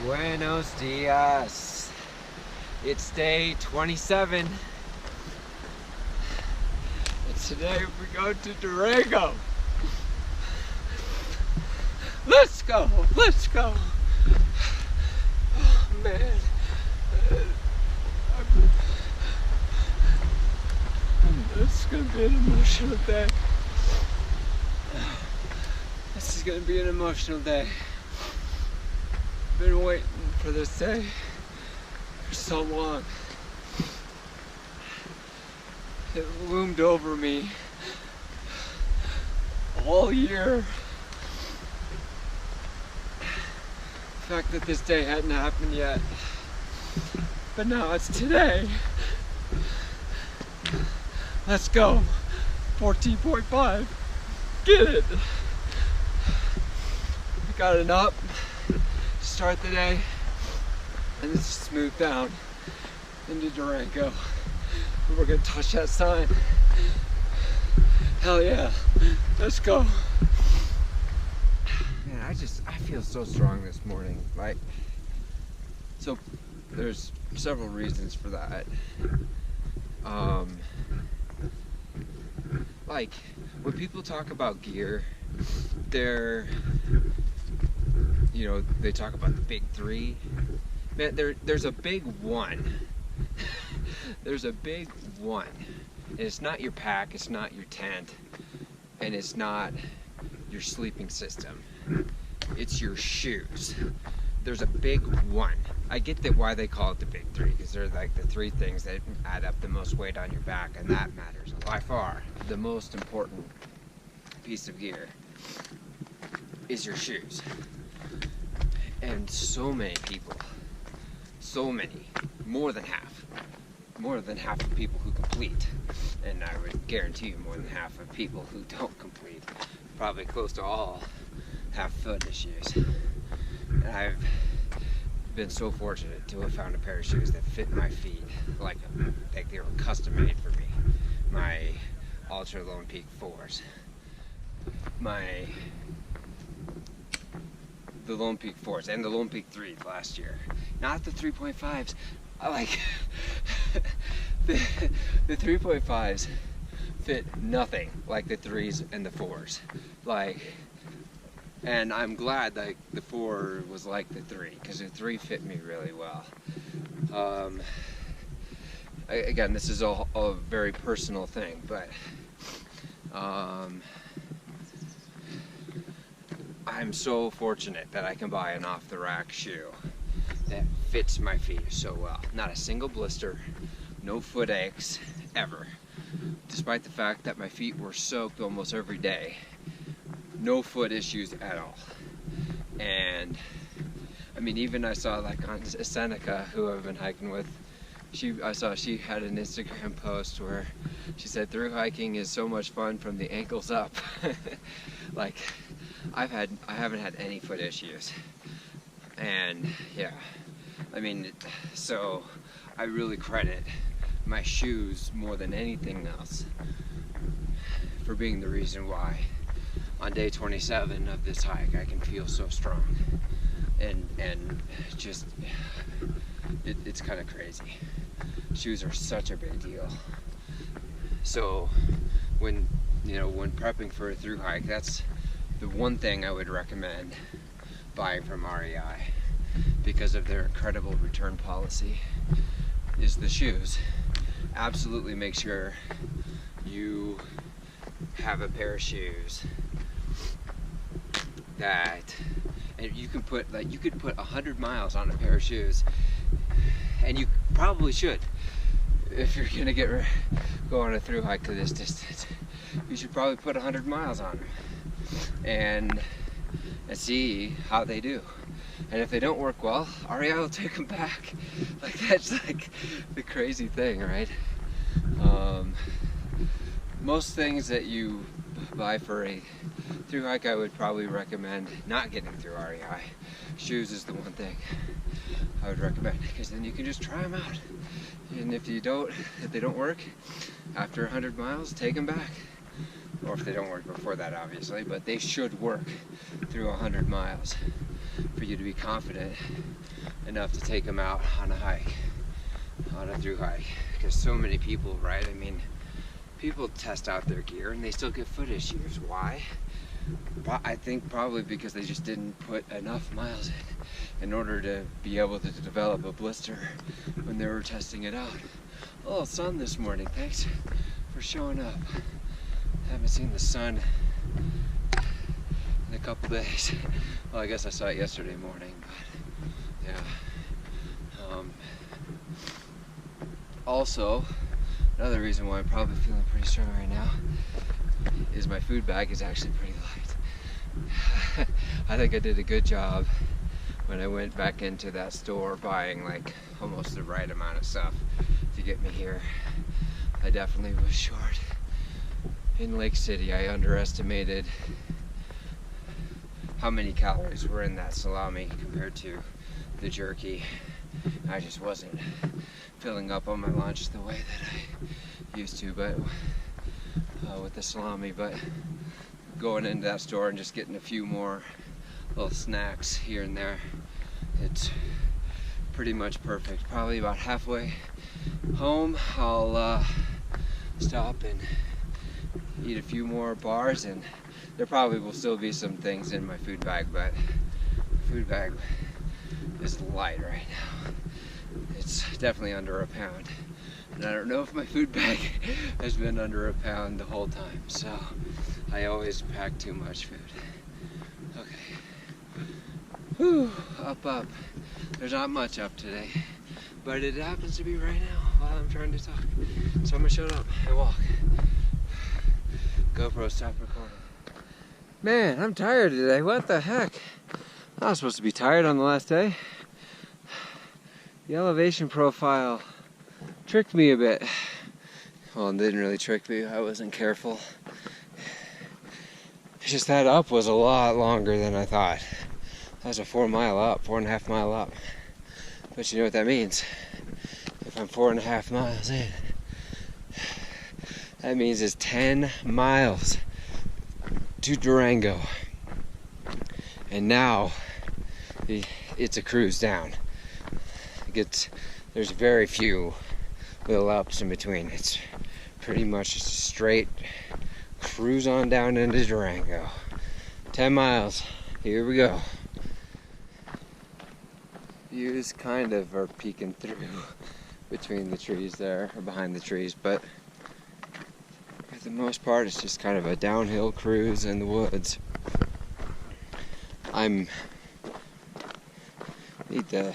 Buenos dias. It's day 27. And today we go to Durango. Let's go, let's go. Oh man. It's gonna be an emotional day. This is gonna be an emotional day. Been waiting for this day for so long. It loomed over me all year. The fact that this day hadn't happened yet, but now it's today. Let's go. 14.5. Get it. I got it up. Start the day, and it's smooth down into Durango. We're gonna touch that sign. Hell yeah, let's go. Man, I feel so strong this morning. So there's several reasons for that. Like when people talk about gear, they talk about the big three. Man, there's a big one. There's a big one. And it's not your pack, it's not your tent, and it's not your sleeping system. It's your shoes. There's a big one. I get that why they call it the big three, because they're like the three things that add up the most weight on your back, and that matters by far. The most important piece of gear is your shoes. And so many people, more than half of people who complete, and I would guarantee you more than half of people who don't complete, probably close to all, have foot issues. And I've been so fortunate to have found a pair of shoes that fit my feet like they were custom made for me. My Ultra Lone Peak 4s. The Lone Peak 4s and the Lone Peak 3s last year. Not the 3.5s. I like the 3.5s fit nothing like the 3s and the 4s. And I'm glad like the 4 was like the 3, because the 3 fit me really well. Again, this is a very personal thing, but I'm so fortunate that I can buy an off-the-rack shoe that fits my feet so well. Not a single blister, no foot aches, ever. Despite the fact that my feet were soaked almost every day. No foot issues at all. And I mean, even I saw like on Seneca, who I've been hiking with, I saw she had an Instagram post where she said through hiking is so much fun from the ankles up. Like I haven't had any foot issues. And yeah, I mean, so I really credit my shoes more than anything else for being the reason why on day 27 of this hike I can feel so strong. And just it's kind of crazy. Shoes are such a big deal. So when prepping for a thru hike, that's the one thing I would recommend buying from REI, because of their incredible return policy, is the shoes. Absolutely make sure you have a pair of shoes that, and you could put 100 miles on a pair of shoes, and you probably should. If you're gonna go on a thru hike to this distance, you should probably put 100 miles on them and see how they do. And if they don't work well, REI will take them back. Like, that's like the crazy thing, right? Most things that you buy for a thru hike, I would probably recommend not getting through REI. Shoes is the one thing I would recommend, because then you can just try them out. And if they don't work after 100 miles, take them back. Or if they don't work before that, obviously, but they should work through 100 miles. for you to be confident enough to take them out on a hike, on a through hike. Because so many people, right? I mean, people test out their gear and they still get foot issues. Why? I think probably because they just didn't put enough miles in order to be able to develop a blister when they were testing it out. Oh, sun this morning. Thanks for showing up. Haven't seen the sun in a couple days. Well, I guess I saw it yesterday morning, but yeah. Also, another reason why I'm probably feeling pretty strong right now is my food bag is actually pretty light. I think I did a good job when I went back into that store buying like almost the right amount of stuff to get me here. I definitely was short. In Lake City, I underestimated how many calories were in that salami compared to the jerky. I just wasn't filling up on my lunch the way that I used to, but with the salami. But going into that store and just getting a few more little snacks here and there, it's pretty much perfect. Probably about halfway home, I'll stop and eat a few more bars, and there probably will still be some things in my food bag, but the food bag is light right now. It's definitely under a pound, and I don't know if my food bag has been under a pound the whole time, so I always pack too much food. Okay. Whew, up. There's not much up today, but it happens to be right now while I'm trying to talk. So I'm gonna shut up and walk. GoPro, stop recording. Man, I'm tired today. What the heck? I was supposed to be tired on the last day. The elevation profile tricked me a bit. Well, it didn't really trick me. I wasn't careful. It's just that up was a lot longer than I thought. That was a 4.5 mile up. But you know what that means? If I'm 4.5 miles in, that means it's 10 miles to Durango. And now it's a cruise down. There's very few little ups in between. It's pretty much just a straight cruise on down into Durango. 10 miles. Here we go. Views kind of are peeking through between the trees there, or behind the trees, but for the most part it's just kind of a downhill cruise in the woods. Need to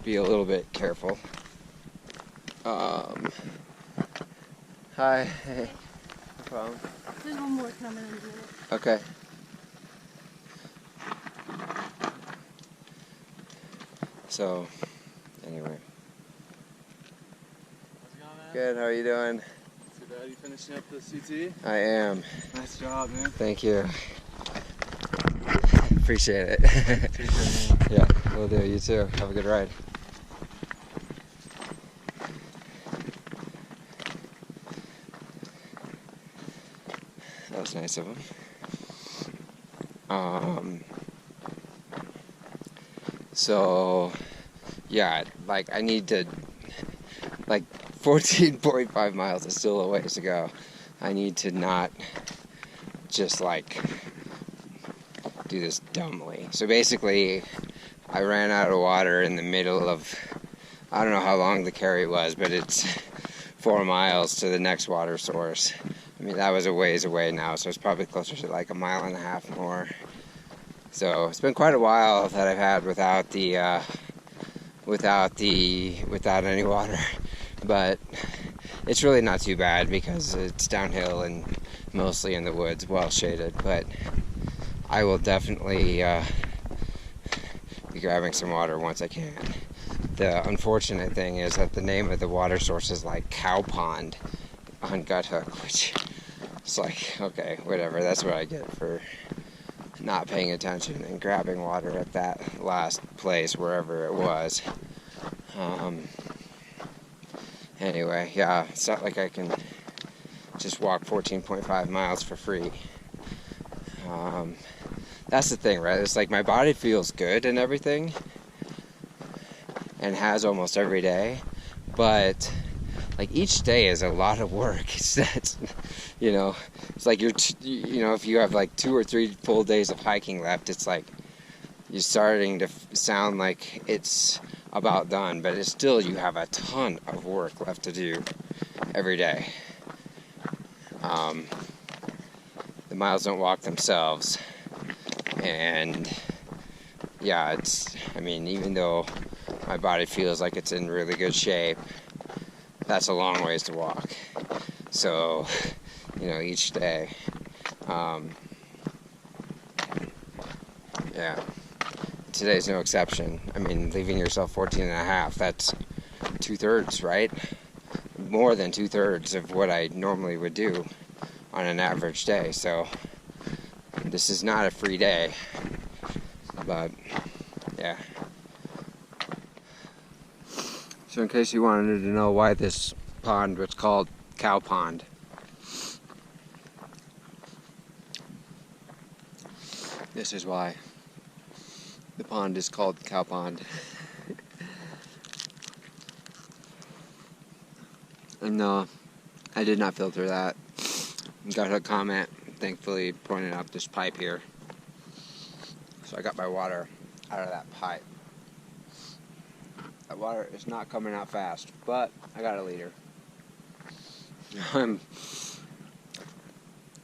be a little bit careful. Hi. No problem. There's one more coming in a minute. Okay. So, anyway. How's it going, man? Good, how are you doing? Too bad. You finishing up the CT? I am. Nice job, man. Thank you. Appreciate it. Yeah, will do. You too. Have a good ride. That was nice of him. So, yeah, like I need to, like 14.5 miles is still a ways to go. I need to not just like do this dumbly. So basically, I ran out of water in the middle of, I don't know how long the carry was, but it's 4 miles to the next water source. I mean, that was a ways away now, so it's probably closer to like 1.5 miles more. So it's been quite a while that I've had without any water, but it's really not too bad because it's downhill and mostly in the woods, well shaded. But I will definitely be grabbing some water once I can. The unfortunate thing is that the name of the water source is like Cow Pond on Gut Hook, which is like, okay, whatever, that's what I get for not paying attention and grabbing water at that last place, wherever it was. Anyway, yeah, it's not like I can just walk 14.5 miles for free. That's the thing, right? It's like my body feels good and everything, and has almost every day, but like each day is a lot of work. It's you know, it's like you know, if you have like 2 or 3 full days of hiking left, it's like you're starting to sound like it's about done, but it's still, you have a ton of work left to do every day. The miles don't walk themselves, and yeah, I mean, even though my body feels like it's in really good shape, that's a long ways to walk. So, you know, each day, yeah, today's no exception. I mean, leaving yourself 14 and a half, that's 2/3, right? More than 2/3 of what I normally would do on an average day. So this is not a free day, but yeah. So in case you wanted to know why this pond was called Cow Pond, this is why the pond is called Cow Pond. And no, I did not filter that. Got a comment, thankfully, pointing out this pipe here. So I got my water out of that pipe. That water is not coming out fast, but I got a liter. I'm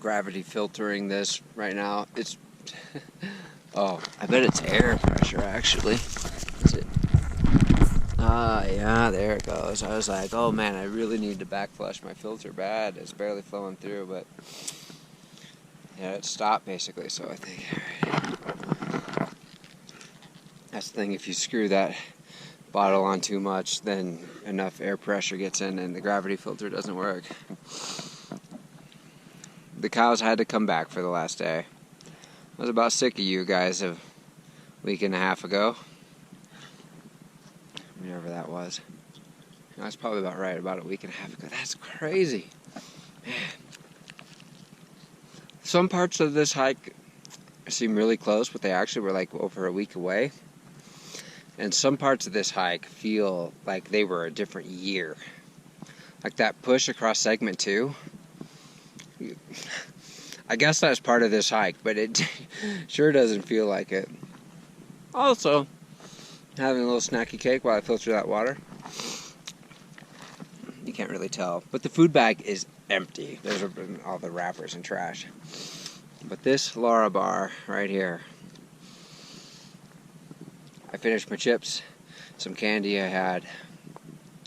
gravity filtering this right now. It's oh, I bet it's air pressure actually. Is it? Yeah, there it goes. I was like, oh man, I really need to back flush my filter bad. It's barely flowing through, but yeah, it stopped basically. So I think, alright. That's the thing, if you screw that bottle on too much, then enough air pressure gets in and the gravity filter doesn't work. The cows had to come back for the last day. I was about sick of you guys a week and a half ago. Whenever that was. That's probably about right, about a week and a half ago. That's crazy. Man. Some parts of this hike seem really close, but they actually were like over a week away. And some parts of this hike feel like they were a different year. Like that push across segment 2. I guess that's part of this hike, but it sure doesn't feel like it. Also, having a little snacky cake while I filter that water. You can't really tell. But the food bag is empty. Those are all the wrappers and trash. But this Laura bar right here. I finished my chips, some candy I had,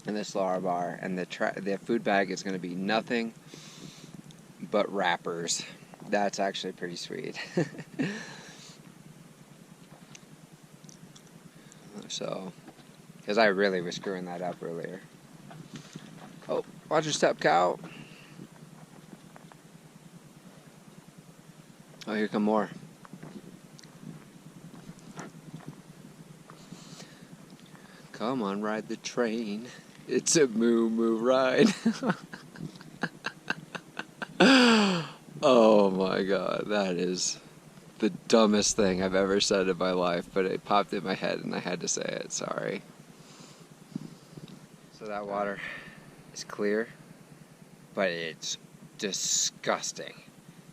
and this Laura bar. And the food bag is going to be nothing but wrappers. That's actually pretty sweet. So, because I really was screwing that up earlier. Oh, watch your step, cow. Oh, here come more. Come on, ride the train. It's a moo-moo ride. Oh my god, that is the dumbest thing I've ever said in my life, but it popped in my head and I had to say it. Sorry. So that water is clear, but it's disgusting.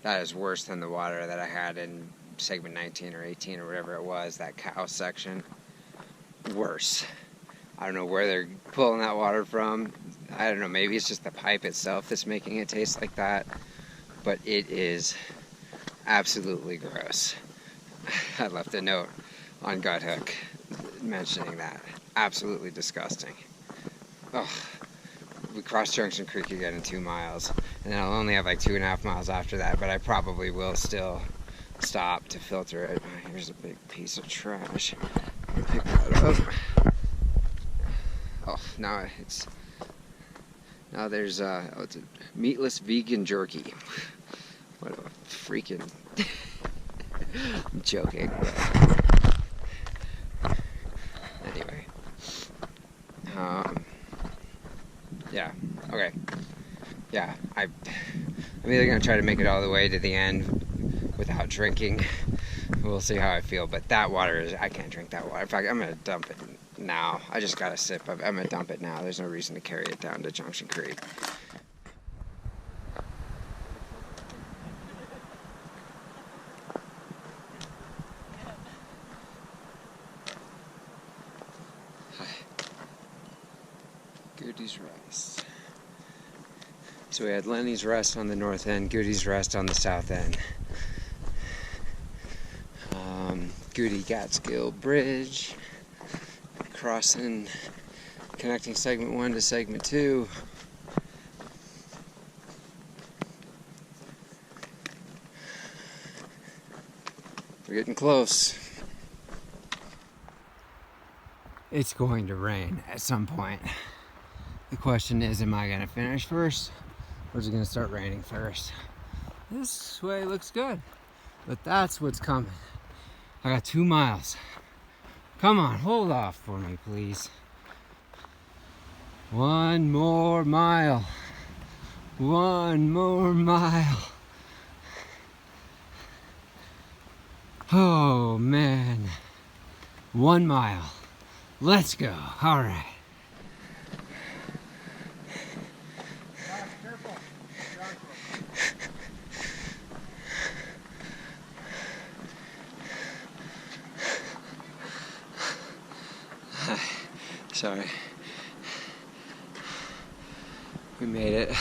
That is worse than the water that I had in segment 19 or 18 or whatever it was, that cow section. Worse. I don't know where they're pulling that water from. I don't know, maybe it's just the pipe itself that's making it taste like that, but it is absolutely gross. I left a note on Guthook mentioning that. Absolutely disgusting. Ugh. We cross Junction Creek again in 2 miles, and then I'll only have like 2.5 miles after that, but I probably will still stop to filter it. Here's a big piece of trash. Pick that up. Oh, now there's it's a meatless vegan jerky. What a freaking... I'm joking. But anyway. Yeah. Okay. Yeah. I'm either gonna try to make it all the way to the end without drinking. We'll see how I feel, but that water is, I can't drink that water. In fact, I'm gonna dump it now. I just got a sip of it. I'm gonna dump it now. There's no reason to carry it down to Junction Creek. Goody's Rest. So we had Lenny's Rest on the north end, Goody's Rest on the south end. Goody Gatskill Bridge, crossing, connecting segment 1 to segment 2. We're getting close. It's going to rain at some point. The question is, am I gonna finish first, or is it gonna start raining first? This way looks good, but that's what's coming. I got 2 miles. Come on, hold off for me, please. 1 more mile. 1 more mile. Oh man. 1 mile. Let's go. All right. Sorry. We made it.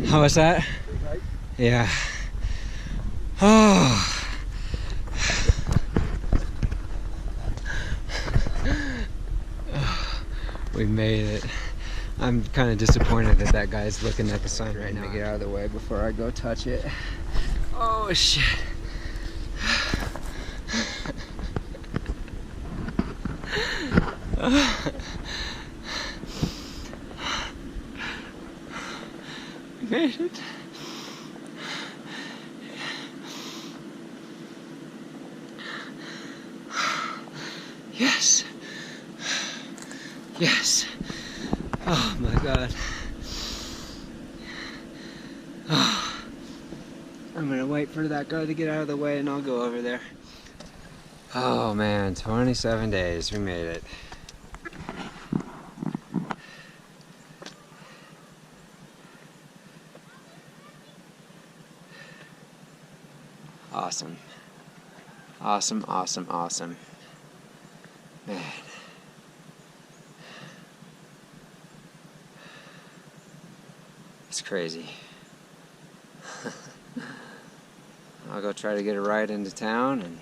How was that? Yeah. Oh. We made it. I'm kind of disappointed that that guy's looking at the sign right now. Get out of the way before I go touch it. Oh shit. We made it. Yes. Yes. Oh my God. Oh. I'm gonna wait for that guy to get out of the way and I'll go over there. Oh man, 27 days, we made it. Awesome. Awesome, awesome, awesome. Man. It's crazy. I'll go try to get a ride into town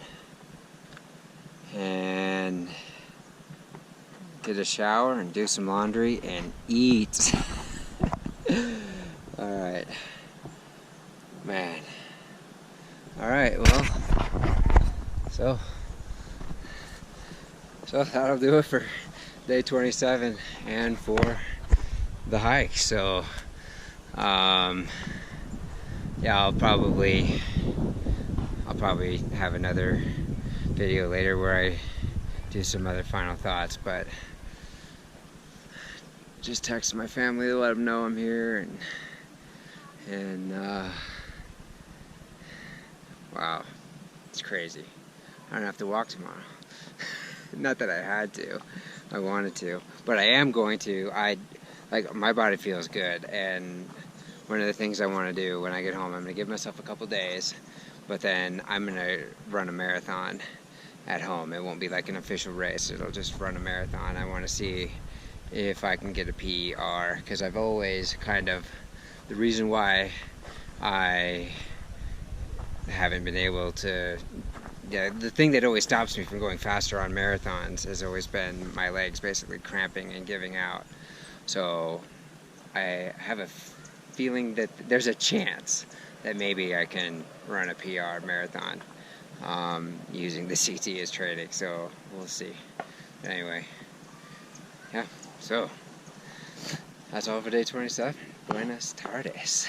and get a shower and do some laundry and eat. Alright. Man. Alright, well, so that'll do it for day 27 and for the hike. So yeah, I'll probably have another video later where I do some other final thoughts, but just text my family to let them know I'm here, and wow, it's crazy. I don't have to walk tomorrow. Not that I had to, I wanted to, but I am going to. My body feels good, and one of the things I want to do when I get home, I'm going to give myself a couple days, but then I'm going to run a marathon at home. It won't be like an official race, it'll just run a marathon. I want to see if I can get a PR, because I've always kind of, the reason why I haven't been able to, the thing that always stops me from going faster on marathons has always been my legs basically cramping and giving out. So I have a feeling that there's a chance that maybe I can run a PR marathon using the CT as training, so we'll see. But anyway, yeah, so that's all for day 27. Buenas tardes.